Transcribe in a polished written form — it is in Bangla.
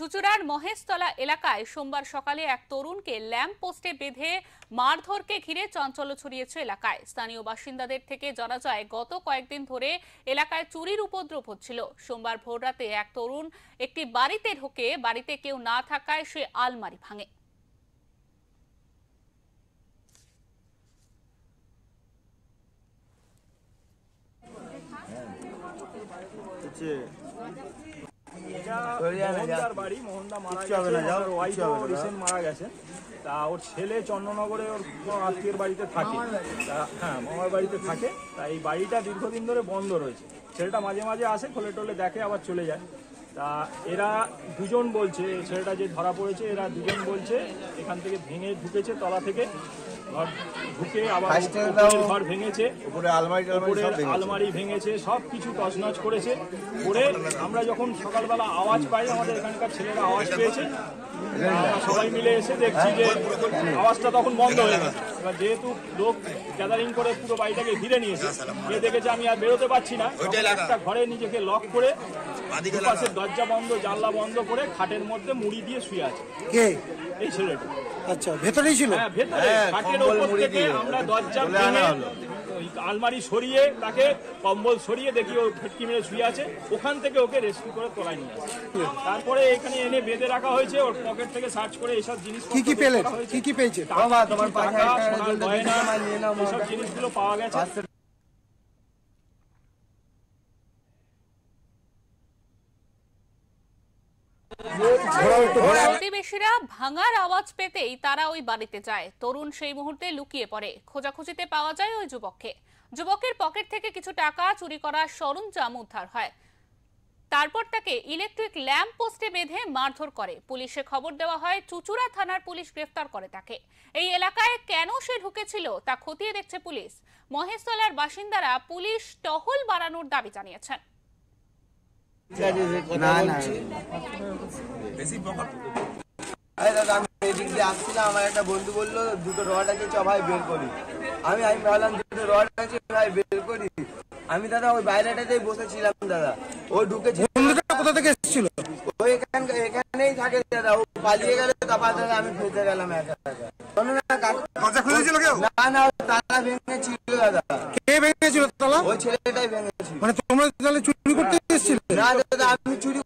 চুচুড়ার মহেশতলা এলাকায় সোমবার সকালে এক তরুণকে ল্যাম্প পোস্টে বেঁধে মারধরকে ঘিরে চাঞ্চল্য ছড়িয়েছে এলাকায়। স্থানীয় বাসিন্দাদের থেকে জানা যায়, গত কয়েকদিন ধরে এলাকায় চুরির উপদ্রব হচ্ছিল। সোমবার ভোররাতে এক তরুণ একটি বাড়িতে ঢোকে, বাড়িতে কেউ না থাকায় সে আলমারি ভাঙে। মারা গেছে তা ওর ছেলে চন্দ্রনগরে ওর আত্মীয়ের বাড়িতে থাকে, মামার বাড়িতে থাকে। তা এই বাড়িটা দীর্ঘদিন ধরে বন্ধ রয়েছে। ছেলেটা মাঝে মাঝে আসে, খোলে টোলে দেখে, আবার চলে যায়। তা এরা দুজন বলছে, ছেলেটা যে ধরা পড়েছে, এরা দুজন বলছে এখান থেকে ভেঙে ঢুকেছে, তলা থেকে ঘর ঢুকে আবার ঘর ভেঙেছে, আলমারি ভেঙেছে, সব কিছু তছনছ করেছে। করে আমরা যখন সকালবেলা আওয়াজ পাই, আমাদের এখানকার ছেলেরা আওয়াজ পেয়েছে, সবাই মিলে এসে দেখছি যে আওয়াজটা তখন বন্ধ হয়ে গেছে। এবার যেহেতু লোক গ্যাদারিং করে পুরো বাড়িটাকে ঘিরে নিয়েছে, গিয়ে দেখেছে আমি আর বেরোতে পারছি না, একটা ঘরে নিজেকে লক করে পাশের দরজা বন্ধ, জানলা বন্ধ করে খাটের মধ্যে মুড়ি দিয়ে শুয়ে আছে। কে? এই ছেলেটা। আচ্ছা, ভেতরেই ছিল? হ্যাঁ, ভেতরে খাটের উপর থেকে আমরা দরজা ভেঙে আলমারি সরিয়ে, তাকে কম্বল সরিয়ে দেখি ও ফেটকি মেরে শুয়ে আছে। ওখান থেকে ওকে রেস্কিউ করে তোলায় নিয়ে আসে। তারপরে এখানে এনে বেঁধে রাখা হয়েছে। ওর পকেট থেকে সার্চ করে এইসব জিনিস কি পেলেন, কি পেয়েছে, এইসব জিনিসগুলো পাওয়া গেছে। প্রতিবেশীরা ভাঙার আওয়াজ পেতেই তারা ওই বাড়িতে যায়। তরুণ সেই মুহূর্তে লুকিয়ে পড়ে। খোঁজাখুঁজিতে পাওয়া যায় ওই যুবককে। যুবকের পকেট থেকে কিছু টাকা, চুরি করা সরঞ্জাম উদ্ধার হয়। তারপর তাকে ইলেকট্রিক ল্যাম্প পোস্টে বেঁধে মারধর করে। পুলিশে খবর দেওয়া হয়। চুচুড়া থানার পুলিশ গ্রেফতার করে তাকে। এই এলাকায় কেন সে ঢুকেছিল তা খতিয়ে দেখছে পুলিশ। মহেশতলার বাসিন্দারা পুলিশ টহল বাড়ানোর দাবি জানিয়েছেন। আমার একটা বন্ধু বললো দুটো রড আছে, চ ভাই বের করি। আমি ভাবলাম দুটো রড আছে ভাই বের করি। আমি দাদা ওই বাইরেটাতেই বসেছিলাম দাদা। ও ঢুকেছে। কোথা থেকে এসেছিল? ও এখানেই থাকে দাদা। ও পালিয়ে গেল, তারপর দাদা আমি ফেঁসে গেলাম একা একা। না না, তালা ভেঙেছিল দাদা। কে ভেঙেছিল তালা? ওই ছেলেটাই ভেঙেছিল। মানে তোমরা তাহলে চুরি করতে এসেছিলে? না দাদা, আমি চুরি